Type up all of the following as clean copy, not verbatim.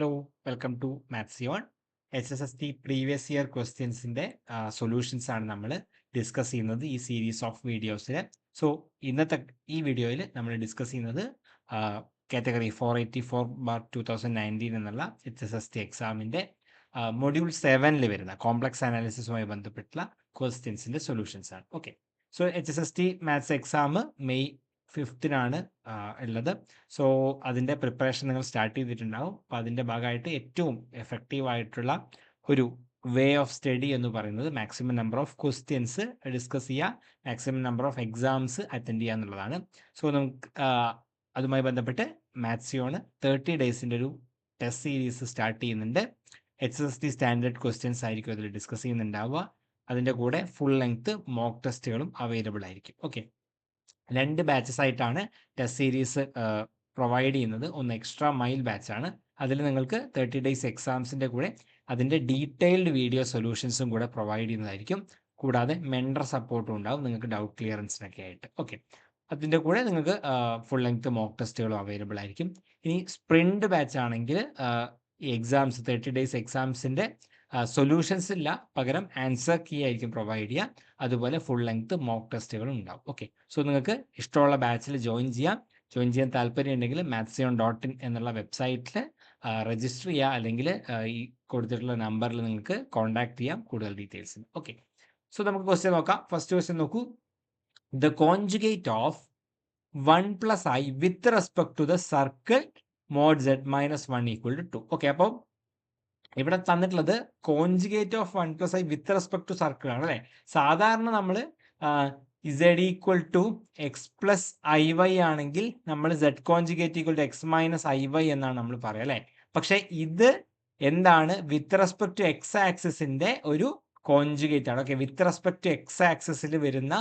Hello, welcome to മാത്സിയോൺ. HSST previous year ക്വസ്റ്റ്യൻസിൻ്റെ solutions ആണ് നമ്മൾ ഡിസ്കസ് ചെയ്യുന്നത് ഈ സീരീസ് ഓഫ് വീഡിയോസിൽ. സോ ഇന്നത്തെ ഈ വീഡിയോയിൽ നമ്മൾ ഡിസ്കസ് ചെയ്യുന്നത് കാറ്റഗറി 484/2019 എന്നുള്ള HSST എക്സാമിൻ്റെ മൊഡ്യൂൾ 7 വരുന്ന കോംപ്ലക്സ് അനാലിസിസുമായി ബന്ധപ്പെട്ടുള്ള ക്വസ്റ്റ്യൻസിൻ്റെ സൊല്യൂഷൻസ് ആണ്. Okay, so HSST maths exam May 5 ഉള്ളത്. സോ അതിൻ്റെ പ്രിപ്പറേഷൻ നിങ്ങൾ സ്റ്റാർട്ട് ചെയ്തിട്ടുണ്ടാവും. അപ്പോൾ അതിൻ്റെ ഭാഗമായിട്ട് ഏറ്റവും എഫക്റ്റീവ് ആയിട്ടുള്ള ഒരു വേ ഓഫ് സ്റ്റഡി എന്ന് പറയുന്നത് maximum number of questions discuss ചെയ്യുക, maximum number of exams attend ചെയ്യുക എന്നുള്ളതാണ്. സോ നമുക്ക് അതുമായി ബന്ധപ്പെട്ട് മാത്സിയോണ് 30 ഡേയ്സിൻ്റെ ഒരു ടെസ്റ്റ് സീരീസ് സ്റ്റാർട്ട് ചെയ്യുന്നുണ്ട്. HSST സ്റ്റാൻഡേർഡ് ക്വസ്റ്റ്യൻസ് ആയിരിക്കും അതിൽ ഡിസ്കസ് ചെയ്യുന്നുണ്ടാവുക. അതിൻ്റെ കൂടെ ഫുൾ ലെങ്ത് മോക്ക് ടെസ്റ്റുകളും അവൈലബിൾ ആയിരിക്കും. ഓക്കെ, 2 ബാച്ചസ് ആയിട്ടാണ് ടെസ്റ്റ് സീരീസ് പ്രൊവൈഡ് ചെയ്യുന്നത്. ഒന്ന് എക്സ്ട്രാ മൈൽ ബാച്ചാണ്. അതിൽ നിങ്ങൾക്ക് 30 ഡേയ്സ് എക്സാംസിൻ്റെ കൂടെ അതിൻ്റെ ഡീറ്റെയിൽഡ് വീഡിയോ സൊല്യൂഷൻസും കൂടെ പ്രൊവൈഡ് ചെയ്യുന്നതായിരിക്കും. കൂടാതെ മെൻഡർ സപ്പോർട്ടും ഉണ്ടാവും നിങ്ങൾക്ക് ഡൗട്ട് ക്ലിയറൻസിനൊക്കെ ആയിട്ട്. ഓക്കെ, അതിൻ്റെ കൂടെ നിങ്ങൾക്ക് ഫുൾ ലെങ്ത് മോക്ക് ടെസ്റ്റുകളും അവൈലബിൾ ആയിരിക്കും. ഇനി സ്പ്രിൻറ്റ് ബാച്ച് ആണെങ്കിൽ ഈ എക്സാംസ് 30 ഡേയ്സ് എക്സാംസിൻ്റെ സൊല്യൂഷൻസ് ഇല്ല, പകരം ആൻസർ കീ ആയിരിക്കും പ്രൊവൈഡ് ചെയ്യുക. അതുപോലെ ഫുൾ ലെങ്ത് മോക്ക് ടെസ്റ്റുകളും ഉണ്ടാവും. ഓക്കെ, സോ നിങ്ങൾക്ക് ഇഷ്ടമുള്ള ബാച്ചിൽ ജോയിൻ ചെയ്യാൻ താല്പര്യം ഉണ്ടെങ്കിൽ mathsion.in എന്നുള്ള വെബ്സൈറ്റിൽ രജിസ്റ്റർ ചെയ്യുക, അല്ലെങ്കിൽ ഈ കൊടുത്തിട്ടുള്ള നമ്പറിൽ നിങ്ങൾക്ക് കോൺടാക്ട് ചെയ്യാം കൂടുതൽ ഡീറ്റെയിൽസിന്. ഓക്കെ, സോ നമുക്ക് ക്വസ്റ്റ്യൻ നോക്കാം. ഫസ്റ്റ് ക്വസ്റ്റ്യൻ നോക്കൂ. The conjugate of 1 + i with respect to the circle mod z - 1 = 2. Okay, അപ്പോൾ ഇവിടെ തന്നിട്ടുള്ളത് conjugate of 1 + i with respect to circle ആണ് അല്ലേ. സാധാരണ നമ്മൾ z = x + iy ആണെങ്കിൽ നമ്മൾ z കോൺജുഗേറ്റ് = x - iy എന്നാണ് നമ്മൾ പറയുക അല്ലേ. പക്ഷെ ഇത് എന്താണ്, വിത്ത് റെസ്പെക്ട് ടു എക്സ് ആക്സിസിന്റെ ഒരു കോൺജുഗേറ്റ് ആണ്. Okay, with respect to x ആക്സിസിൽ വരുന്ന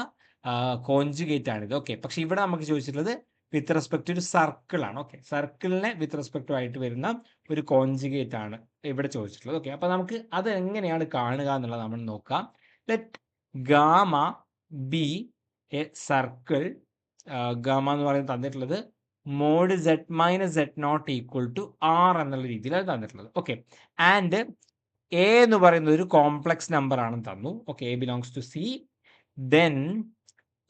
കോൺജുഗേറ്റ് ആണിത്. ഓക്കെ, പക്ഷെ ഇവിടെ നമുക്ക് ചോദിച്ചിട്ടുള്ളത് വിത്ത് റെസ്പെക്ട് ടു ഒരു സർക്കിൾ ആണ്. ഓക്കെ, സർക്കിളിനെ വിത്ത് റെസ്പെക്ട് ആയിട്ട് വരുന്ന ഒരു കോൺജുഗേറ്റ് ആണ് ഇവിടെ ചോദിച്ചിട്ടുള്ളത്. ഓക്കെ, അപ്പോൾ നമുക്ക് അത് എങ്ങനെയാണ് കാണുക എന്നുള്ളത് നമ്മൾ നോക്കാം. Let gamma B A circle. Gamma എന്ന് പറയുന്നത് തന്നിട്ടുള്ളത് മോഡ് z - z0 = r എന്നുള്ള രീതിയിലാണ് തന്നിട്ടുള്ളത്. ഓക്കെ, ആൻഡ് എ എന്ന് പറയുന്നത് ഒരു കോംപ്ലക്സ് നമ്പർ ആണെന്ന് തന്നു. Okay, a belongs to C. Then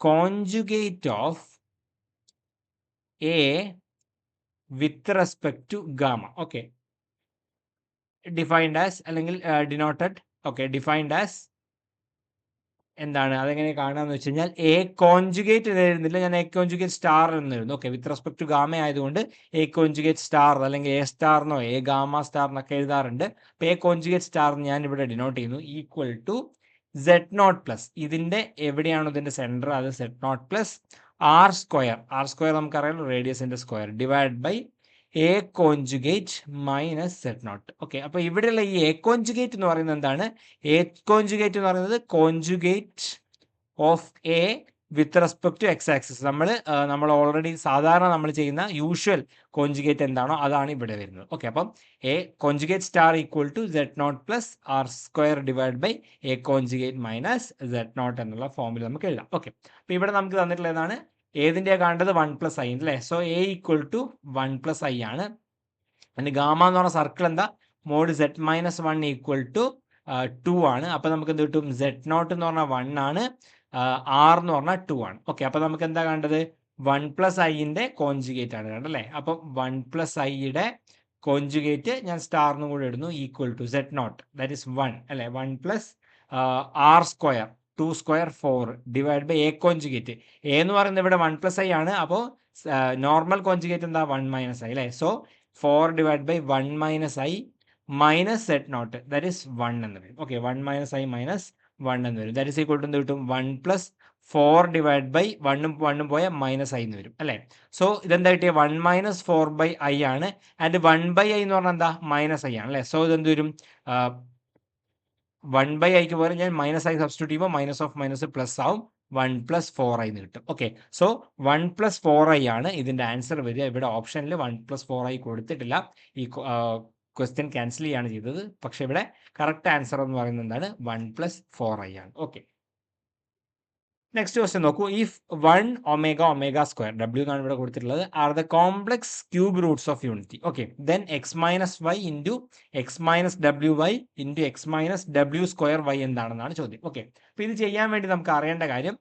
conjugate of a with respect to gamma. Okay, defined as അല്ലെങ്കിൽ ഡിനോട്ടഡ്. ഓക്കെ, ഡിഫൈൻഡ് ആസ് എന്താണ്, അതെങ്ങനെ കാണാമെന്ന് വെച്ച് കഴിഞ്ഞാൽ എ കോൺജുഗേറ്റ് എന്ന് എഴുതുന്നില്ല, ഞാൻ എ കോൺജുഗേറ്റ് സ്റ്റാർ എന്ന് എഴുതുന്നു. Okay, with respect to gamma ആയതുകൊണ്ട് എ കോൺജുഗേറ്റ് സ്റ്റാർ അല്ലെങ്കിൽ എ സ്റ്റാറിനോ എ ഗാമ സ്റ്റാറിനൊക്കെ എഴുതാറുണ്ട്. അപ്പോൾ എ കോൺജുഗേറ്റ് സ്റ്റാർ ഞാൻ ഇവിടെ ഡിനോട്ട് ചെയ്യുന്നു = z0+. ഇതിൻ്റെ എവിടെയാണോ ഇതിൻ്റെ സെൻറ്റർ, അത് z0 + r². നമുക്കറിയാം റേഡിയസിൻ്റെ square divide by a conjugate - z0. Okay, അപ്പോൾ ഇവിടെയുള്ള ഈ എ കോൺജുഗേറ്റ് എന്ന് പറയുന്നത് എന്താണ്? എ കോൺജുഗേറ്റ് എന്ന് പറയുന്നത് conjugate of a with respect to x axis. നമ്മൾ ഓൾറെഡി സാധാരണ നമ്മൾ ചെയ്യുന്ന യൂഷ്വൽ കോൺജുഗേറ്റ് എന്താണോ അതാണ് ഇവിടെ വരുന്നത്. ഓക്കെ, അപ്പം a conjugate star = z0 + r² divide by a conjugate - z0 എന്നുള്ള ഫോമിൽ നമുക്ക് എഴുതാം. ഓക്കെ, അപ്പോൾ ഇവിടെ നമുക്ക് തന്നിട്ടുള്ള ഏതാണ്, ഏതിൻ്റെയാണ് കാണേണ്ടത്? 1 + i അല്ലേ. സോ എ = 1 + i ആണ്. അതിന് ഗാമ എന്ന് പറഞ്ഞ സർക്കിൾ എന്താ, മോഡ് z - 1 = 2 ആണ്. അപ്പോൾ നമുക്ക് എന്ത് കിട്ടും? z0 എന്ന് പറഞ്ഞാൽ 1 ആണ്, r എന്ന് പറഞ്ഞാൽ 2 ആണ്. ഓക്കെ, അപ്പോൾ നമുക്ക് എന്താ കണ്ടത്? 1 + iൻ്റെ കോൺജുഗേറ്റ് ആണ് കണ്ടല്ലേ. അപ്പം 1 + iയുടെ കോൺജുഗേറ്റ് ഞാൻ സ്റ്റാറിനും കൂടെ ഇടുന്നു = z0, ദാറ്റ് ഈസ് 1 അല്ലേ. 1 + r², 2² 4 divide by a conjugate. A എന്ന് പറയുന്നത് ഇവിടെ 1 + i ആണ്. അപ്പോൾ നോർമൽ കോൺജുഗേറ്റ് എന്താ, 1 - i അല്ലേ. So 4 divide by 1 - i - z0, that is 1 എന്ന് വരും. ഓക്കെ, 1 - i - 1 എന്ന് വരും. ദാറ്റ് ഈസ് = എന്ത് കിട്ടും? 1 + 4 ഡിവൈഡ് ബൈ 1 പോയാൽ -i എന്ന് വരും അല്ലേ. സോ ഇതെന്താ കിട്ടിയ? 1 - 4/i ആണ്. ആൻഡ് 1/i എന്ന് പറഞ്ഞാൽ എന്താ, -i ആണ് അല്ലേ. സോ ഇതെന്ത് വരും? 1/iക്ക് പകരം ഞാൻ -i സബ്സ്റ്റിറ്റ്യൂട്ട് ചെയ്യുമ്പോൾ -+ ആവും, 1 + 4i എന്ന് കിട്ടും. ഓക്കെ, സോ 1 + 4i ആണ് ഇതിൻ്റെ ആൻസർ വരിക. ഇവിടെ ഓപ്ഷനിൽ 1 + 4i കൊടുത്തിട്ടില്ല. ഈ ക്വസ്റ്റ്യൻ ക്യാൻസൽ ചെയ്യാണ് ചെയ്തത്. പക്ഷേ ഇവിടെ കറക്റ്റ് ആൻസർ എന്ന് പറയുന്നത് എന്താണ്, 1 + 4i ആണ്. ഓക്കെ, നെക്സ്റ്റ് ക്വസ്റ്റ്യൻ നോക്കൂ. If 1 omega omega square W എന്നാണ് ഇവിടെ കൊടുത്തിട്ടുള്ളത് are the complex cube Roots of unity. Okay, then X minus Y into X minus W Y into X minus W square Y എന്താണെന്നാണ് ചോദ്യം. Okay, അപ്പോൾ ഇത് ചെയ്യാൻ വേണ്ടി നമുക്ക് അറിയേണ്ട കാര്യം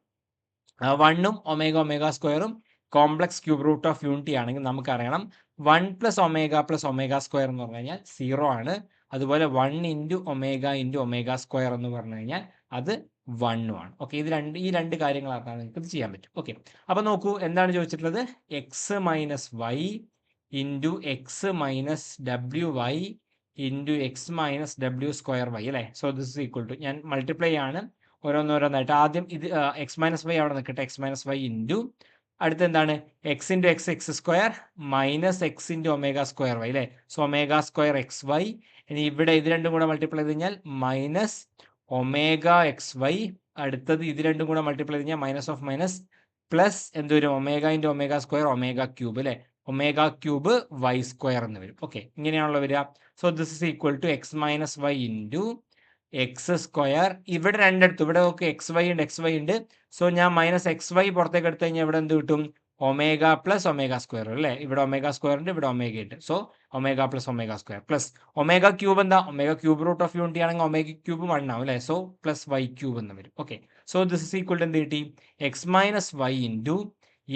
1ഉം ഒമേഗ ഒമേഗ സ്ക്വയറും complex cube root of unity ആണെങ്കിൽ നമുക്കറിയണം 1 പ്ലസ് ഒമേഗ സ്ക്വയർ എന്ന് പറഞ്ഞു കഴിഞ്ഞാൽ 0 ആണ്. അതുപോലെ 1 ഇൻറ്റു ഒമേഗ സ്ക്വയർ എന്ന് പറഞ്ഞു കഴിഞ്ഞാൽ അത് 1 ആണ്. ഓക്കെ, ഈ രണ്ട് കാര്യങ്ങളാണ് നിങ്ങൾക്ക് ഇത് ചെയ്യാൻ പറ്റും. ഓക്കെ, അപ്പോൾ നോക്കൂ എന്താണ് ചോദിച്ചിട്ടുള്ളത്. X minus Y into X minus W Y into X minus W square y അല്ലേ. So this is equal to, ഞാൻ മൾട്ടിപ്ലൈ ആണ് ഓരോന്നോരോന്നായിട്ട്. ആദ്യം ഇത് എക്സ് മൈനസ് വൈ അവിടെ നിൽക്കട്ടെ. എക്സ് മൈനസ് വൈ ഇൻറ്റു അടുത്ത് എന്താണ് x into x square minus x into omega square y അല്ലേ. So omega square x y. ഇനി ഇവിടെ ഇത് രണ്ടും കൂടെ മൾട്ടിപ്ലൈ ചെയ്ത് കഴിഞ്ഞാൽ മൈനസ് ഒമേഗ എക്സ് വൈ. അടുത്തത് ഇത് രണ്ടും കൂടെ മൾട്ടിപ്ലൈ ചെയ്ത് കഴിഞ്ഞാൽ മൈനസ് ഓഫ് മൈനസ് പ്ലസ് എന്ത് വരും, omega into omega square omega cube അല്ലേ. ഒമേഗ ക്യൂബ് വൈ സ്ക്വയർ എന്ന് വരും. ഓക്കെ, ഇങ്ങനെയാണല്ലോ വരിക. So this is equal to x minus Y into x square. ഇവിടെ രണ്ടെടുത്തു, ഇവിടെ ഒക്കെ എക്സ് വൈ ഉണ്ട്. സോ ഞാൻ മൈനസ് എക്സ് വൈ പുറത്തേക്ക് എടുത്തു കഴിഞ്ഞാൽ ഇവിടെ എന്ത് കിട്ടും, ഒമേഗ പ്ലസ് ഒമേഗ സ്ക്വയർ അല്ലേ. ഇവിടെ ഒമേഗ സ്ക്വയർ ഉണ്ട്, ഇവിടെ ഒമേഗ ഉണ്ട്. So omega plus omega square plus omega cube എന്താ, omega cube root of unity ആണെങ്കിൽ ഒമേഗ ക്യൂബ് 1 ആവും അല്ലേ. സോ പ്ലസ് വൈ ക്യൂബ് എന്ന് വരും. Okay, so this is equal to എന്ത് കിട്ടി, x minus Y into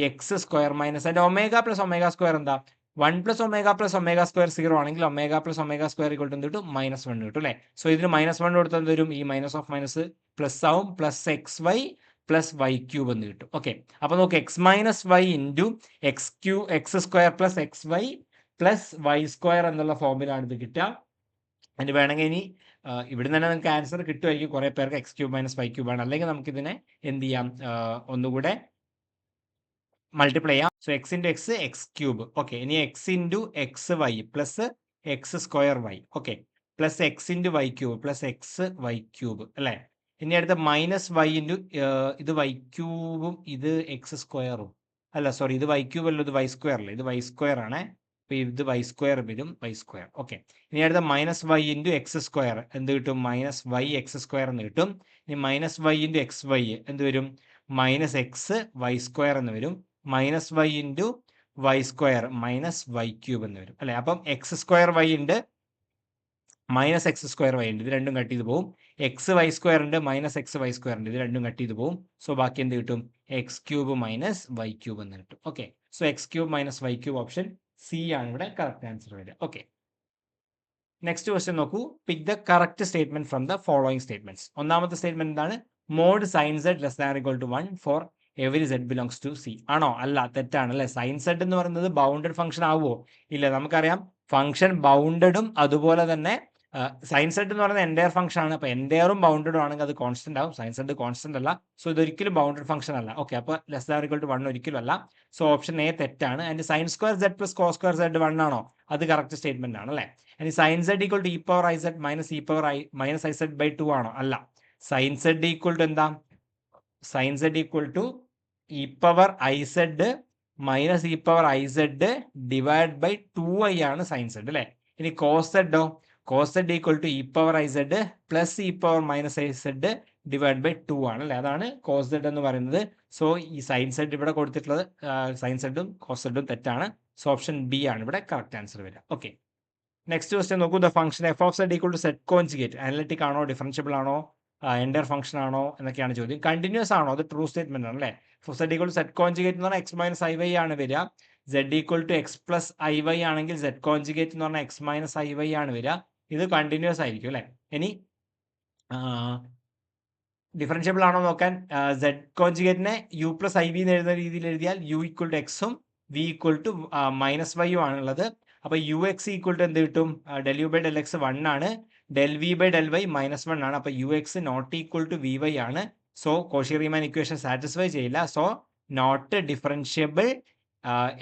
x square minus അതിൻ്റെ omega plus omega square എന്താ, 1 പ്ലസ് ഒമേഗ സ്ക്വയർ 0 ആണെങ്കിൽ omega plus omega square equal to എന്ത് കിട്ടും, -1 കിട്ടും അല്ലേ. സോ ഇതിന് -1 കൊടുത്താൽ എന്ത് വരും, ഈ മൈനസ് ഓഫ് മൈനസ് പ്ലസ് ആവും, plus x y plus y cube എന്ന് കിട്ടും. ഓക്കെ, അപ്പോൾ നോക്ക് x minus Y into x square plus x y plus Y square എന്നുള്ള ഫോമിലാണ് ഇത് കിട്ടുക. അതിന് വേണമെങ്കിൽ ഇനി ഇവിടെ തന്നെ നിങ്ങൾക്ക് ആൻസർ കിട്ടുമായിരിക്കും കുറേ പേർക്ക്, x cube minus y cube ആണ്. അല്ലെങ്കിൽ നമുക്കിതിനെ എന്ത് ചെയ്യാം, ഒന്നുകൂടെ മൾട്ടിപ്ലൈ ചെയ്യാം. So x into x x cube. Okay, ഇനി x into x y plus x square y. Okay, plus x into y cube plus x y cube അല്ലേ. ഇനി അടുത്ത മൈനസ് വൈ ഇൻറ്റു ഇത് വൈ ക്യൂബും ഇത് എക്സ് സ്ക്വയറും അല്ല, സോറി ഇത് വൈ ക്യൂബ് അല്ല, ഇത് വൈ സ്ക്വയർ അല്ലേ, ഇത് വൈ സ്ക്വയർ ആണ്. അപ്പോൾ ഇത് വൈ സ്ക്വയർ വരും, വൈ സ്ക്വയർ. ഓക്കെ, ഇനി അടുത്ത minus Y into x square എന്ത് കിട്ടും, മൈനസ് വൈ എക്സ് സ്ക്വയർ എന്ന് കിട്ടും. ഇനി minus Y into x y എന്ത് വരും, മൈനസ് എക്സ് വൈ സ്ക്വയർ എന്ന് വരും. Minus Y into y square minus y cube എന്ന് വരും അല്ലേ. അപ്പം എക്സ് സ്ക്വയർ വൈ ഉണ്ട്, മൈനസ് എക്സ് സ്ക്വയർ വൈ ഉണ്ട്, ഇത് രണ്ടും കട്ട് ചെയ്ത് പോകും. എക്സ് വൈ സ്ക്വയർ ഉണ്ട്, മൈനസ് എക്സ് വൈ സ്ക്വയർ ഉണ്ട്, ഇത് രണ്ടും കട്ട് ചെയ്ത് പോകും. സോ ബാക്കി എന്ത് കിട്ടും, x cube minus y cube എന്ന് കിട്ടും. Okay, so x cube minus y cube option C ആണ് ഇവിടെ കറക്റ്റ് ആൻസർ വരിക. ഓക്കെ, നെക്സ്റ്റ് ക്വസ്റ്റ്യൻ നോക്കൂ. Pick the correct statement from the following statements. ഒന്നാമത്തെ സ്റ്റേറ്റ്മെന്റ് എന്താണ്, mod sine z less than equal to 1 for every Z belongs to C. ആണോ, അല്ല, തെറ്റാണ് അല്ലേ. സൈൻ സെഡ് എന്ന് പറയുന്നത് ബൗണ്ടഡ് ഫംഗ്ഷൻ ആവുമോ, ഇല്ല. നമുക്കറിയാം ഫംഗ്ഷൻ ബൗണ്ടഡും അതുപോലെ തന്നെ സൈൻ സെഡ് എന്ന് പറയുന്നത് എൻഡയർ ഫംഗ്ഷൻ ആണ്. അപ്പോൾ എൻഡയറും ബൗണ്ടഡും ആണെങ്കിൽ അത് കോൺസ്റ്റന്റ് ആവും. സൈൻ സെഡ് കോൺസ്റ്റന്റ് അല്ല. സോ ഇതൊരിക്കലും ബൗണ്ടഡ് ഫംഗ്ഷൻ അല്ല. ഓക്കെ, അപ്പോൾ ലെസ് ദാൻ ഈക്വൽ ടു 1 ഒരിക്കലും അല്ല. സോ ഓപ്ഷൻ എ തെറ്റാണ്. And sine square z plus cos square z 1 ആണോ, അത് കറക്റ്റ് സ്റ്റേറ്റ്മെന്റ് ആണ് അല്ലേ. ഇനി sine z equal to E power I z minus i z by 2 ആണോ, അല്ല. സൈൻ സെഡ് ഈക്വൽ ടു എന്താ, sine z equal to E power I z minus e power I z divide by 2i ആണ് sine z അല്ലേ. ഇനി cos സെഡോ, cos z equal to E power I z plus e power minus i z divide by 2 ആണ് അല്ലേ. അതാണ് cos Z എന്ന് പറയുന്നത്. So ഈ സൈൻ സെഡ് ഇവിടെ കൊടുത്തിട്ടുള്ളത് സൈൻ സെഡും കോസ് സെഡും തെറ്റാണ്. സോ ഓപ്ഷൻ ബി ആണ് ഇവിടെ കറക്റ്റ് ആൻസർ വരിക. ഓക്കെ, നെക്സ്റ്റ് ക്വസ്റ്റ്യൻ നോക്കൂ. The function F of Z equal to z conjugate analytic ആണോ, ഡിഫറൻഷ്യബിൾ ആണോ, എൻഡയർ ഫംഗ്ഷൻ ആണോ എന്നൊക്കെയാണ് ചോദ്യം. കണ്ടിന്യൂസ് ആണോ, അത് ട്രൂ സ്റ്റേറ്റ്മെന്റ് ആണ് അല്ലേ. Z equal to z conjugate എന്ന് പറഞ്ഞാൽ എക്സ് മൈനസ് ഐ വൈ ആണ് വരിക. Z equal to X plus I Y ആണെങ്കിൽ സെഡ് കോൺജുഗേറ്റ് എന്ന് പറഞ്ഞാൽ എക്സ് മൈനസ് ഐ വൈ ആണ് വരിക. ഇത് കണ്ടിന്യൂസ് ആയിരിക്കും അല്ലേ. ഇനി ഡിഫറൻഷ്യബിൾ ആണോ നോക്കാൻ സെഡ് കോൺജുഗേറ്റിനെ യു പ്ലസ് ഐ വി എന്ന് എഴുതുന്ന രീതിയിൽ എഴുതിയാൽ യു ഈക്വൽ ടു എക്സും വി ഈക്വൽ ടു മൈനസ് വൈയും ആണുള്ളത്. അപ്പോൾ യു എക്സ് ഈക്വൽ ടു എന്ത് കിട്ടും, del u by del x 1 ആണ്, del v by del y -1 ആണ്. അപ്പോൾ u x not equal to v y ആണ്. So Cauchy Riemann equation satisfy ചെയ്യില്ല. സോ നോട്ട് ഡിഫറൻഷ്യബിൾ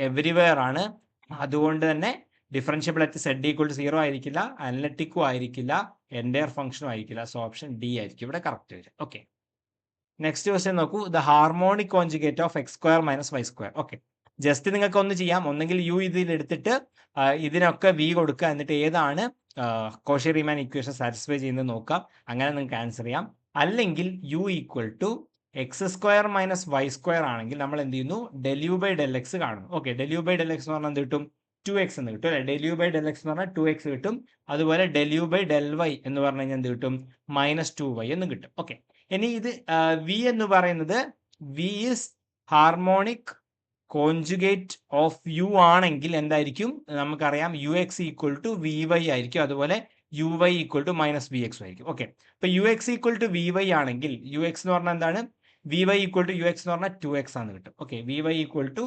എവരിവെയർ ആണ്. അതുകൊണ്ട് തന്നെ differentiable at Z equal to 0 ആയിരിക്കില്ല, അനലറ്റിക്കും ആയിരിക്കില്ല, എൻഡയർ ഫംഗ്ഷനും ആയിരിക്കില്ല. സോ ഓപ്ഷൻ ഡി ആയിരിക്കും ഇവിടെ കറക്റ്റ് വരിക. ഓക്കെ, നെക്സ്റ്റ് ക്വസ്റ്റ്യൻ നോക്കൂ. The harmonic conjugate of x square minus Y square. Okay, just നിങ്ങൾക്ക് ഒന്ന് ചെയ്യാം. ഒന്നെങ്കിൽ യു ഇതിൽ എടുത്തിട്ട് ഇതിനൊക്കെ വി കൊടുക്കുക, എന്നിട്ട് ഏതാണ് കോഷി റീമാൻ ഇക്വേഷൻ സാറ്റിസ്ഫൈ ചെയ്യുന്നത് നോക്കാം. അങ്ങനെ നിങ്ങൾക്ക് ആൻസർ ചെയ്യാം. അല്ലെങ്കിൽ u equal to x square minus Y square ആണെങ്കിൽ നമ്മൾ എന്ത് ചെയ്യുന്നു, del u by del x കാണുന്നു. Okay, del u by del x എന്ന് പറഞ്ഞാൽ എന്ത് കിട്ടും, 2x എന്ന് കിട്ടും അല്ലെ. Del u by del x എന്ന് പറഞ്ഞാൽ 2x കിട്ടും. അതുപോലെ del u by del y എന്ന് പറഞ്ഞു കഴിഞ്ഞാൽ എന്ത് കിട്ടും, -2y എന്ന് കിട്ടും. ഓക്കെ, ഇനി ഇത് വി എന്ന് പറയുന്നത് v is harmonic conjugate of u ആണെങ്കിൽ എന്തായിരിക്കും, നമുക്കറിയാം u x equal to v y ആയിരിക്കും. അതുപോലെ u y equal to minus v x ആയിരിക്കും. ഓക്കെ, ഇപ്പൊ u x equal to v y ആണെങ്കിൽ യു എക്സ് എന്ന് പറഞ്ഞാൽ എന്താണ്, v y equal to u x എന്ന് പറഞ്ഞാൽ 2x ആണ് കിട്ടും. Okay, v y equal to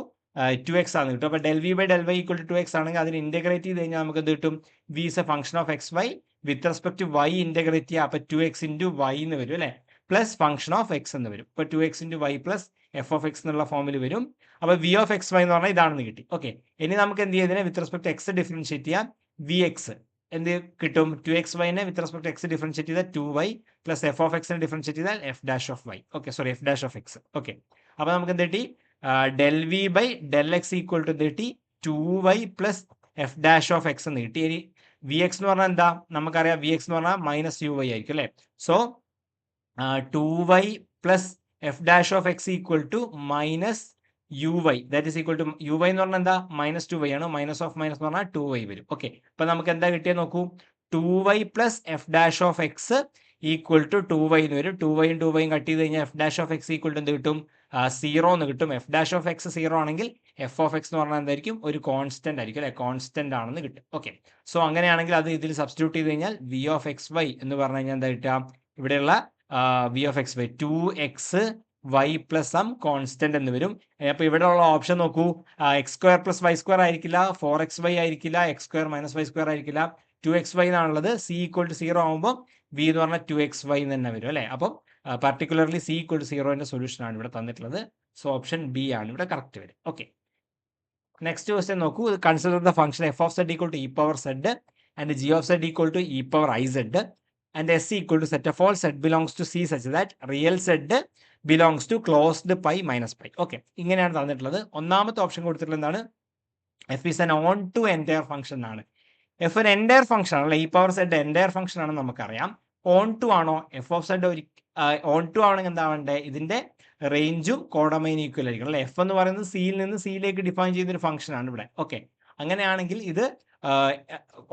2x ആണ് കിട്ടും. അപ്പോൾ del v by del y equal to 2x ആണെങ്കിൽ അതിന് ഇന്റഗ്രേറ്റ് ചെയ്ത് കഴിഞ്ഞാൽ നമുക്ക് എന്ത് കിട്ടും, v is a function of X y with respect to y integrate ചെയ്യുക. അപ്പോൾ 2x ഇൻറ്റു വൈ എന്ന് വരും അല്ലേ, പ്ലസ് ഫംഗ്ഷൻ ഓഫ് എക്സ് എന്ന് വരും. ഇപ്പോൾ 2x into y plus f of x എന്നുള്ള ഫോമിൽ വരും. അപ്പോൾ വി ഓഫ് എക്സ് വൈ എന്ന് പറഞ്ഞാൽ ഇതാണെന്ന് കിട്ടി. ഓക്കെ, ഇനി നമുക്ക് എന്ത് ചെയ്യുന്നതിനെ വിത്ത് റെസ്പെക്ട് എക്സ് ഡിഫറൻഷിയേറ്റ് ചെയ്യാം. വി എക്സ് എന്ത് കിട്ടും, 2xy with respect x differentiate ചെയ്താൽ 2y പ്ലസ് എഫ് ഓഫ് എക്സിനെ ഡിഫറൻഷിയേറ്റ് ചെയ്താൽ f dash of y. Okay, sorry, f dash of x. Okay, അപ്പോൾ നമുക്ക് എന്ത് കിട്ടി, del v by del x equal to എന്ത് കിട്ടി, 2y plus F dash of x എന്ന് കിട്ടി. ഇനി വി എക്സ് എന്ന് പറഞ്ഞാൽ എന്താ, നമുക്കറിയാം വി എക്സ് എന്ന് പറഞ്ഞാൽ മൈനസ് യു വൈ ആയിരിക്കും അല്ലേ. So 2y plus F dash of X equal to minus U Y, that is equal to U Y എന്ന് പറഞ്ഞാൽ എന്താ, -2y ആണ്. മൈനസ് ഓഫ് മൈനസ് എന്ന് പറഞ്ഞാൽ 2y വരും. ഓക്കെ, അപ്പൊ നമുക്ക് എന്താ കിട്ടിയത് നോക്കൂ, 2y plus F dash of X equal to 2y എന്ന് വരും. 2yയും 2yയും കട്ട് ചെയ്ത് കഴിഞ്ഞാൽ F dash of X equal to എന്ത് കിട്ടും, 0 എന്ന് കിട്ടും. എഫ് ഡാഷ് ഓഫ് എക്സ് 0 ആണെങ്കിൽ എഫ് ഓഫ് എക്സ് എന്ന് പറഞ്ഞാൽ എന്തായിരിക്കും, ഒരു കോൺസ്റ്റന്റ് ആയിരിക്കും അല്ലെ, കോൺസ്റ്റന്റ് ആണെന്ന് കിട്ടും. ഓക്കെ, സോ അങ്ങനെയാണെങ്കിൽ അത് ഇതിൽ സബ്സ്റ്റിറ്റ്യൂട്ട് ചെയ്ത് കഴിഞ്ഞാൽ വി ഓഫ് എക്സ് വൈ എന്ന് പറഞ്ഞു കഴിഞ്ഞാൽ എന്താ കിട്ടുക, ഇവിടെയുള്ള V of X Y 2x y plus some constant എന്ന് വരും. അപ്പോൾ ഇവിടെയുള്ള ഓപ്ഷൻ നോക്കൂ, X square plus Y square ആയിരിക്കില്ല, 4xy ആയിരിക്കില്ല, X square minus Y square ആയിരിക്കില്ല, 2xy എന്നാണുള്ളത്. സി ഈക്വൽ ടു 0 ആകുമ്പോൾ വി എന്ന് പറഞ്ഞാൽ 2xy എന്ന് തന്നെ വരും അല്ലേ. അപ്പം പർട്ടിക്കുലർലി സി ഈക്വൽ ടു 0ന്റെ സൊല്യൂഷൻ ആണ് ഇവിടെ തന്നിട്ടുള്ളത്. സോ ഓപ്ഷൻ ബി ആണ് ഇവിടെ കറക്റ്റ് വരും. ഓക്കെ, നെക്സ്റ്റ് ക്വസ്റ്റ്യൻ നോക്കൂ, consider the function F of Z equal to E power Z and G of Z equal to E power I Z and S equal to set of all Z belongs to C such that real Z belongs to closed pi minus pi. Okay, ഇങ്ങനെയാണ് തന്നിട്ടുള്ളത്. ഒന്നാമത്തെ option കൊടുത്തിട്ടുള്ളത് എന്താണ്, F is an onto entire function ആണ്. F ഒരു entire function ആണല്ലേ, E power Z entire function ആണെന്ന് നമുക്കറിയാം. ഓൺ ടു ആണോ, F of Z onto ആണെങ്കിൽ എന്താവണ്ടേ, ഇതിന്റെ റേഞ്ചും കോഡമൈൻ ഈക്വൽ ആയിരിക്കണം അല്ലെ. എഫ് എന്ന് പറയുന്നത് സിയിൽ നിന്ന് സിയിലേക്ക് ഡിഫൈൻ ചെയ്തൊരു ഫംഗ്ഷൻ ആണ് ഇവിടെ. ഓക്കെ, അങ്ങനെയാണെങ്കിൽ ഇത്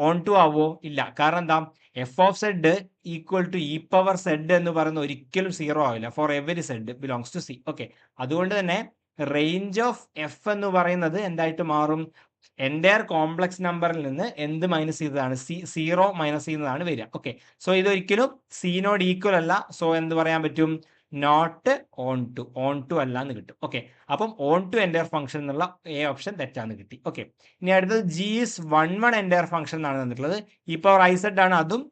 ഓൺ ടു ആവോ, ഇല്ല. കാരണം എന്താ, F of Z equal to E power Z എന്ന് പറയുന്നത് ഒരിക്കലും 0 ആവില്ല for every Z belongs to C. Okay, അതുകൊണ്ട് തന്നെ റേഞ്ച് ഓഫ് എഫ് എന്ന് പറയുന്നത് എന്തായിട്ട് മാറും, എൻറ്റയർ കോംപ്ലക്സ് നമ്പറിൽ നിന്ന് എന്ത് മൈനസ് ചെയ്തതാണ്, 0 മൈനസ് ചെയ്യുന്നതാണ് വരിക. ഓക്കെ, സോ ഇതൊരിക്കലും സിനോട് ഈക്വൽ അല്ല. സോ എന്ത് പറയാൻ പറ്റും, നോട്ട് ഓൺ ടു അല്ല എന്ന് കിട്ടും. ഓക്കെ, അപ്പം ഓൺ ടു എൻറ്റയർ ഫംഗ്ഷൻ എന്നുള്ള എ ഓപ്ഷൻ തെറ്റാന്ന് കിട്ടി. ഓക്കെ, ഇനി അടുത്തത് ജി ഇസ് 1 എൻറ്റയർ ഫംഗ്ഷൻ എന്നാണ് തന്നിട്ടുള്ളത്. ഈ പവർ ഐ സെഡ് ആണ്, അതും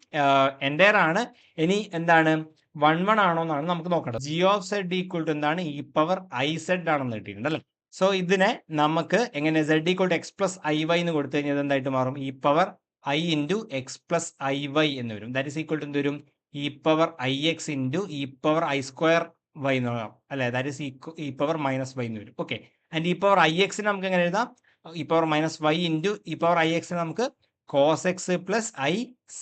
എൻറ്റയർ ആണ്. ഇനി എന്താണ് 1 ആണോ എന്നാണ് നമുക്ക് നോക്കേണ്ടത്. G of Z equal to എന്താണ്, ഇ പവർ ഐ സെഡ് ആണെന്ന് കിട്ടിയിട്ടുണ്ട് അല്ലേ. സോ ഇതിനെ നമുക്ക് എങ്ങനെ Z equal to X plus I Y എന്ന് കൊടുത്തു കഴിഞ്ഞാൽ എന്തായിട്ട് മാറും, E power I into X plus I Y എന്ന് വരും. ദാറ്റ് ഇസ് ഈക്വൽ ടു എന്ത് വരും, E power I X into E power I square Y എന്ന് പറയാം അല്ലെ. That is E power minus Y എന്ന് വരും. Okay, and E power I എക്സിന് നമുക്ക് എങ്ങനെ എഴുതാം, E power minus Y into E power I എക്സിന് നമുക്ക് cos X plus I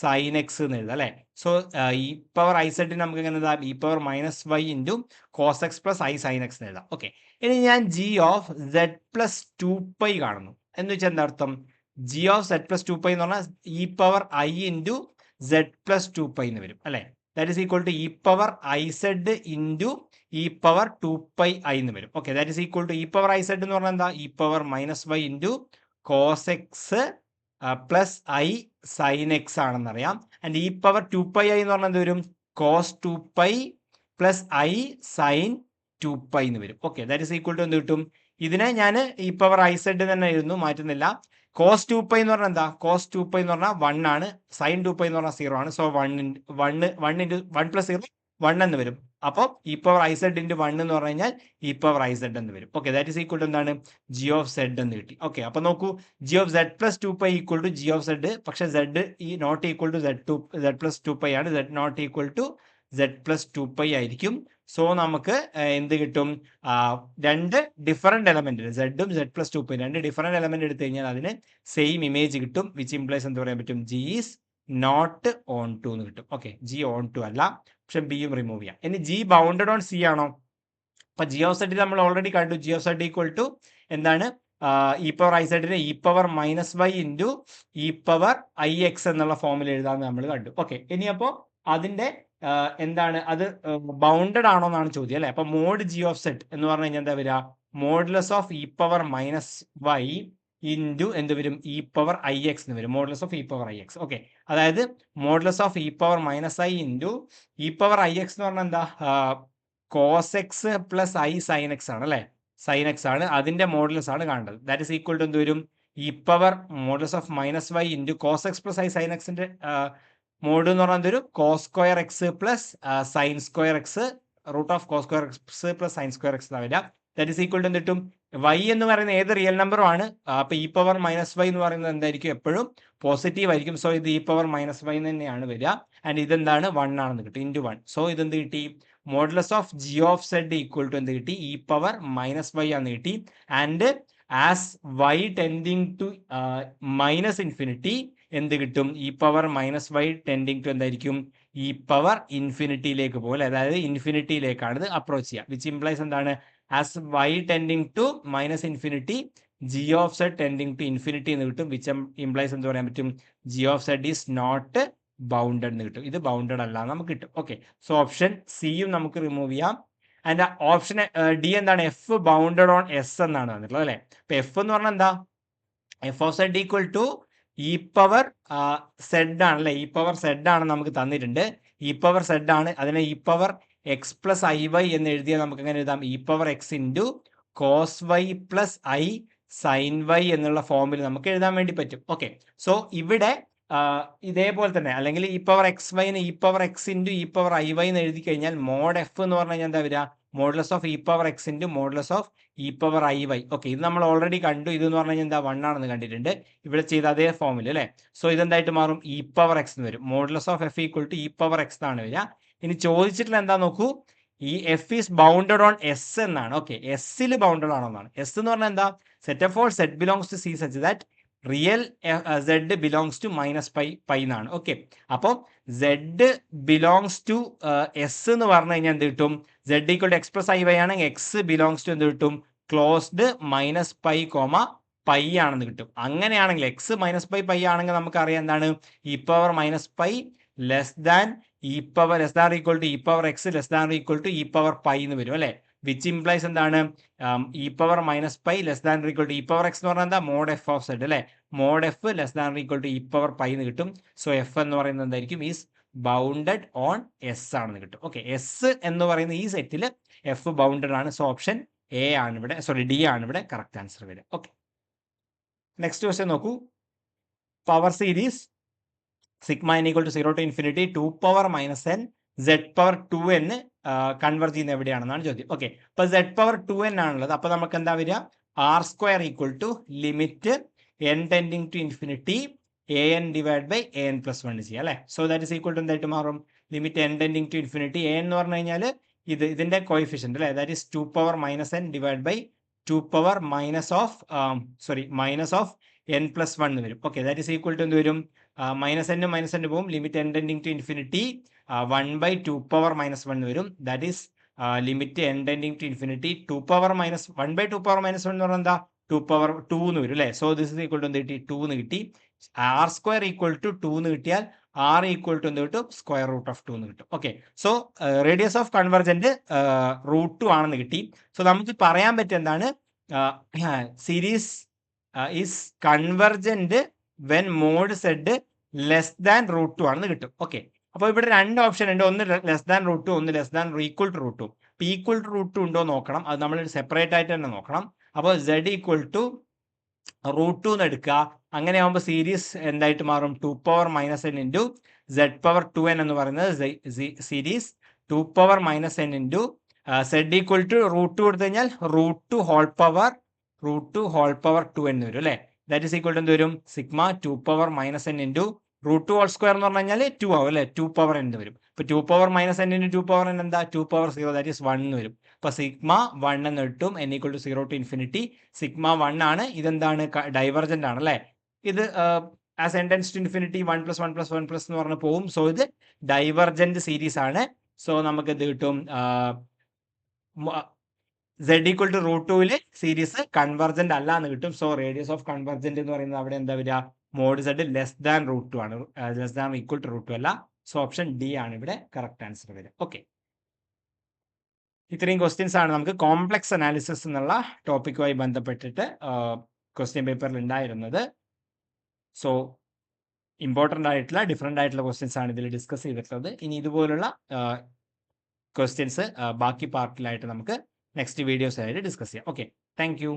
sine X എന്ന് എഴുതാം അല്ലെ. സോ ഇ പവർ ഐ സെഡിന് നമുക്ക് എങ്ങനെ എഴുതാം, E power minus Y into cos X plus I sine X എന്ന് എഴുതാം. ഓക്കെ, ഇനി ഞാൻ ജി ഓഫ് സെഡ് പ്ലസ് 2π കാണുന്നു. എന്ന് വെച്ചാൽ എന്താ അർത്ഥം, ജി ഓഫ് സെഡ് പ്ലസ് 2π എന്ന് പറഞ്ഞാൽ e power I into z plus 2π എന്ന് വരും അല്ലെ. That is equal to E power I said into E power 2πi എന്ന് വരും. Okay, that is equal to E power I z എന്ന് പറഞ്ഞാൽ എന്താ, e power minus Y into cos X plus I sine x ആണെന്നറിയാം. And E power 2πi എന്ന് പറഞ്ഞാൽ എന്ത് വരും, കോസ് 2π പ്ലസ് ഐ സൈൻ 2π എന്ന് വരും. Okay, that is equal to എന്ത് കിട്ടും, ഇതിനെ ഞാൻ ഇ പവർ ഐ സെഡ് തന്നെ എഴുതുന്നു, മാറ്റുന്നില്ല. കോസ് 2π എന്ന് പറഞ്ഞാൽ എന്താ, കോസ് 2π എന്ന് പറഞ്ഞാൽ 1 ആണ്, സൈൻ 2π എന്ന് പറഞ്ഞാൽ 0 ആണ്. സോ 1 പ്ലസ് 0 1 എന്ന് വരും. അപ്പോൾ E power I said into 1 എന്ന് പറഞ്ഞു കഴിഞ്ഞാൽ ഇ പവർ ഐ സെഡ് എന്ന് വരും. Okay, that is equal to എന്താണ്, ജി ഓഫ് സെഡ് എന്ന് കിട്ടി. ഓക്കെ, അപ്പോൾ നോക്കൂ, g of z plus 2π equal to g of z, പക്ഷേ സെഡ് ഈ not equal to z plus 2π ആണ്, z not equal to z plus 2π ആയിരിക്കും. സോ നമുക്ക് എന്ത് കിട്ടും, രണ്ട് ഡിഫറെന്റ് എലമെന്റ്, സെഡും സെഡ് പ്ലസ് 2π രണ്ട് ഡിഫറെന്റ് എലമെന്റ് എടുത്തു കഴിഞ്ഞാൽ അതിന് സെയിം ഇമേജ് കിട്ടും, വിച്ച് ഇംപ്ലൈസ് എന്ത് പറയാൻ പറ്റും, G is not onto എന്ന് കിട്ടും. ഓക്കെ, ജി ഓൺ ടു അല്ല, പക്ഷെ ബിയും റിമൂവ് ചെയ്യാം. ഇനി ജി ബൗണ്ടഡ് ഓൺ സി ആണോ, അപ്പൊ ജി ഓഫ് സെഡ് നമ്മൾ ഓൾറെഡി കണ്ടു. G of Z equal to എന്താണ്? ഇ പവർ ഐ സെഡിനെ e power -y into E power I x എന്നുള്ള ഫോമിൽ എഴുതാമെന്ന് നമ്മൾ കണ്ടു. ഓക്കെ, ഇനിയപ്പോൾ അതിന്റെ എന്താണ് അത് ബൗണ്ടഡ് ആണോ എന്നാണ് ചോദ്യം അല്ലെ. അപ്പൊ മോഡ് ജി ഓഫ് സെഡ് എന്ന് പറഞ്ഞു കഴിഞ്ഞാൽ എന്താ വരിക? Modulus of E power -y into എന്ത് വരും? ഇ പവർ ഐ എക്സ് എന്ന് വരും. Modulus of E power I x. Okay, അതായത് modulus of E power -i into E power I x എന്ന് പറഞ്ഞാൽ എന്താ? Cos X plus I sine x ആണ് അല്ലെ. സൈൻ എക്സ് ആണ്, അതിന്റെ മോഡുലസ് ആണ് കാണേണ്ടത്. ദാറ്റ് ഇസ് ഈക്വൽ ടു എന്ത് വരും? E power modulus of -y into cos X plus I sine എക്സിന്റെ മോഡ് എന്ന് പറഞ്ഞാൽ എന്തൊരു? Cos square X plus sine square X root of cos square X plus sine square X എന്നാ വരിക. That is equal to എന്ത് കിട്ടും? y എന്ന് പറയുന്ന ഏത് റിയൽ നമ്പറും ആണ്. അപ്പൊ ഇ പവർ -y എന്ന് പറയുന്നത് എന്തായിരിക്കും? എപ്പോഴും പോസിറ്റീവ് ആയിരിക്കും. സോ ഇത് ഇ പവർ -y തന്നെയാണ് വരിക. ആൻഡ് ഇതെന്താണ്? 1 ആണെന്ന് കിട്ടും, ഇൻറ്റു 1. സോ ഇതെന്ത് കിട്ടി? Modulus of G of Z equal to എന്ത് കിട്ടി? ഇ പവർ -y ആണെന്ന് കിട്ടി. And as y tending to minus infinity എന്ത് കിട്ടും? E power -y tending to എന്തായിരിക്കും? ഇ പവർ ഇൻഫിനിറ്റിയിലേക്ക് പോലെ, അതായത് ഇൻഫിനിറ്റിയിലേക്കാണ് ഇത് അപ്രോച്ച് ചെയ്യുക. വിച്ച് ഇംപ്ലൈസ് എന്താണ്? As y tending to minus infinity G of Z tending to infinity എന്ന് കിട്ടും. വിച്ച് ഇംപ്ലൈസ് എന്ത് പറയാൻ പറ്റും? G of Z is not bounded എന്ന് കിട്ടും. ഇത് ബൗണ്ടഡ് അല്ല നമുക്ക് കിട്ടും. ഓക്കെ, സോ ഓപ്ഷൻ സിയും നമുക്ക് റിമൂവ് ചെയ്യാം. ആൻഡ് ഓപ്ഷൻ ഡി എന്താണ്? എഫ് ബൗണ്ടഡ് ഓൺ എസ് എന്നാണ് വന്നിട്ടുള്ളത് അല്ലെ. അപ്പൊ എഫ് എന്ന് പറഞ്ഞാൽ എന്താ? F of Z equal to E power Z ആണ് അല്ലെ. ഇ പവർ സെഡ് ആണ് നമുക്ക് തന്നിട്ടുണ്ട്. ഇ പവർ സെഡ് ആണ്, അതിനെ E power X plus I Y എന്ന് എഴുതിയാൽ നമുക്ക് എങ്ങനെ എഴുതാം? E power X into cos Y plus I sine Y എന്നുള്ള ഫോമിൽ നമുക്ക് എഴുതാൻ വേണ്ടി പറ്റും. ഓക്കെ, സോ ഇവിടെ ഇതേപോലെ തന്നെ, അല്ലെങ്കിൽ ഇ പവർ എക്സ് വൈന് E power X into E power I Y എന്ന് എഴുതി കഴിഞ്ഞാൽ മോഡ് എഫ് എന്ന് പറഞ്ഞു കഴിഞ്ഞാൽ എന്താ വരിക? Modulus of E power X into modulus of E power I Y. Okay, ഇത് നമ്മൾ ഓൾറെഡി കണ്ടു. ഇത് എന്ന് പറഞ്ഞു കഴിഞ്ഞാൽ എന്താ? 1 ആണെന്ന് കണ്ടിട്ടുണ്ട്. ഇവിടെ ചെയ്ത അതേ ഫോമിൽ അല്ലേ. സോ ഇതെന്തായിട്ട് മാറും? ഇ പവർ എക്സ് എന്ന് വരും. Modulus of f equal to E power x എന്നാണ് വരിക. ഇനി ചോദിച്ചിട്ടുള്ള എന്താ നോക്കൂ? ഈ f is bounded on S എന്നാണ്. ഓക്കെ, എസ്സിൽ ബൗണ്ടഡ് ആണോ എന്നാണ്. എസ് എന്ന് പറഞ്ഞാൽ എന്താ? Set of all set belongs to C such that real z belongs to -π എന്നാണ്. ഓക്കെ, അപ്പോൾ സെഡ് ബിലോങ്സ് ടു എസ് എന്ന് പറഞ്ഞു കഴിഞ്ഞാൽ എന്ത് കിട്ടും? Z equal to X plus I Y ആണെങ്കിൽ എക്സ് ബിലോങ്സ് ടു എന്ത് കിട്ടും? ക്ലോസ്ഡ് -π, π ആണെന്ന് കിട്ടും. അങ്ങനെയാണെങ്കിൽ എക്സ് -π ആണെങ്കിൽ നമുക്ക് അറിയാം എന്താണ്? E power -π less than e power less than equal to E power x less than equal to E power π എന്ന് വരും അല്ലെ. വിച്ച് ഇംപ്ലൈസ് എന്താണ്? E power -π less than equal to E power x എന്ന് പറഞ്ഞാൽ എന്താ? മോഡ് എഫ് ഓഫ് സെഡ് അല്ലെ. Mod f less than equal to E power π എന്ന് കിട്ടും. സോ എഫ് എന്ന് പറയുന്നത് എന്തായിരിക്കും? ഈസ് ബൗണ്ടഡ് ഓൺ എസ് ആണെന്ന് കിട്ടും. ഓക്കെ, എസ് എന്ന് പറയുന്ന ഈ സെറ്റിൽ എഫ് ബൗണ്ടഡ് ആണ്. സോ ഓപ്ഷൻ എ ആണ് ഇവിടെ, സോറി ഡി ആണ് ഇവിടെ കറക്റ്റ് ആൻസർ വരിക. ഓക്കെ, നെക്സ്റ്റ് ക്വസ്റ്റ്യൻ നോക്കൂ. Power series sigma n equal to 0 to infinity 2 power -n z power 2n convert ചെയ്യുന്ന എവിടെയാണെന്നാണ് ചോദ്യം. ഓക്കെ, അപ്പൊ z പവർ 2n ആണുള്ളത്. അപ്പൊ നമുക്ക് എന്താ വരിക? R square equal to limit n tending to infinity an divide by an plus 1 ചെയ്യാം അല്ലെ. So that is equal to എന്തായിട്ട് മാറും? Limit n tending to infinity an എന്ന് പറഞ്ഞു കഴിഞ്ഞാൽ ഇതിന്റെ കോയിഫിഷ്യന്റ് അല്ലെ. That is 2 power -n divide by 2 power minus of n plus 1 എന്ന് വരും. Okay, that is equal to എന്ത് വരും? -n പോകും. Limit n tending to infinity 1 by 2 power -1 എന്ന് വരും. That is limit n tending to infinity 2 power -1 by 2 power -1 എന്ന് പറഞ്ഞാൽ എന്താ? 2 പവർ 2 എന്ന് വരും അല്ലേ. So this is equal to എന്ത് കിട്ടി? 2 എന്ന് കിട്ടി. ആർ സ്ക്വയർ ഈക്വൽ ടു 2 എന്ന് കിട്ടിയാൽ ആർ ഈക്വൽ ടു എന്ത് കിട്ടും? സ്ക്വയർ റൂട്ട് ഓഫ് 2 എന്ന് കിട്ടും. Okay, so radius of convergent √2 ആണെന്ന് കിട്ടി. സോ നമുക്ക് പറയാൻ പറ്റും എന്താണ്? Series is convergent when mod Z less than √2 ആണെന്ന് കിട്ടും. ഓക്കെ, അപ്പോൾ ഇവിടെ രണ്ട് ഓപ്ഷൻ ഉണ്ട്. ഒന്ന് ലെസ് ദാൻ √2, ഒന്ന് less than equal to √2. Equal to √2 ഉണ്ടോ നോക്കണം. അത് നമ്മൾ സെപ്പറേറ്റ് ആയിട്ട് തന്നെ നോക്കണം. അപ്പോൾ z ഈക്വൽ ടു √2 എന്ന് എടുക്കുക. അങ്ങനെ ആകുമ്പോൾ സീരീസ് എന്തായിട്ട് മാറും? 2 power -n into z power 2n എന്ന് പറയുന്നത് series 2 power -n into z equal to √2 കൊടുത്തു കഴിഞ്ഞാൽ √2 ഹോൾ പവർ 2n എന്ന് വരും അല്ലേ. ദാറ്റ് ഇസ് ഈക്വൽ ടു എന്ത് വരും? Sigma 2 power -n into √2 whole square എന്ന് പറഞ്ഞു കഴിഞ്ഞാൽ 2 ആവും അല്ലേ. 2 പവർ n വരും. ഇപ്പൊ 2 power -n into 2 power n എന്താ? 2 പവർ 0, ദാറ്റ് ഈസ് 1 എന്ന് വരും. അപ്പൊ സിഗ്മ 1 എന്ന് കിട്ടും. n equal to 0 to infinity sigma 1 ആണ്. ഇതെന്താണ്? ഡൈവർജന്റ് ആണ് അല്ലേ. ഇത് as n tends to infinity 1 + 1 + 1 + എന്ന് പറഞ്ഞ് പോകും. സോ ഇത് ഡൈവർജന്റ് സീരീസ് ആണ്. സോ നമുക്ക് എന്ത് കിട്ടും? z ഈക്വൽ ടു റൂട്ട് ടൂവില് സീരീസ് കൺവർജന്റ് അല്ല എന്ന് കിട്ടും. സോ റേഡിയസ് ഓഫ് കൺവർജന്റ് എന്ന് പറയുന്നത് അവിടെ എന്താ വരിക, mod z less than root two ആണ്, less than equal to root two അല്ല. സോ ഓപ്ഷൻ ഡി ആണ് ഇവിടെ കറക്റ്റ് ആൻസർ വരിക. ഓക്കെ, ഇത്രയും ക്വസ്റ്റ്യൻസ് ആണ് നമുക്ക് കോംപ്ലക്സ് അനാലിസിസ് എന്നുള്ള ടോപ്പിക്കുമായി ബന്ധപ്പെട്ടിട്ട് ക്വസ്റ്റ്യൻ പേപ്പറിൽ ഉണ്ടായിരുന്നത്. സോ ഇമ്പോർട്ടൻ്റ് ആയിട്ടുള്ള ഡിഫറെൻ്റ് ആയിട്ടുള്ള ക്വസ്റ്റ്യൻസ് ആണ് ഇതിൽ ഡിസ്കസ് ചെയ്തിട്ടുള്ളത്. ഇനി ഇതുപോലുള്ള ക്വസ്റ്റ്യൻസ് ബാക്കി പാർട്ടിലായിട്ട് നമുക്ക് നെക്സ്റ്റ് വീഡിയോസ് ആയിട്ട് ഡിസ്കസ് ചെയ്യാം. Okay, thank you.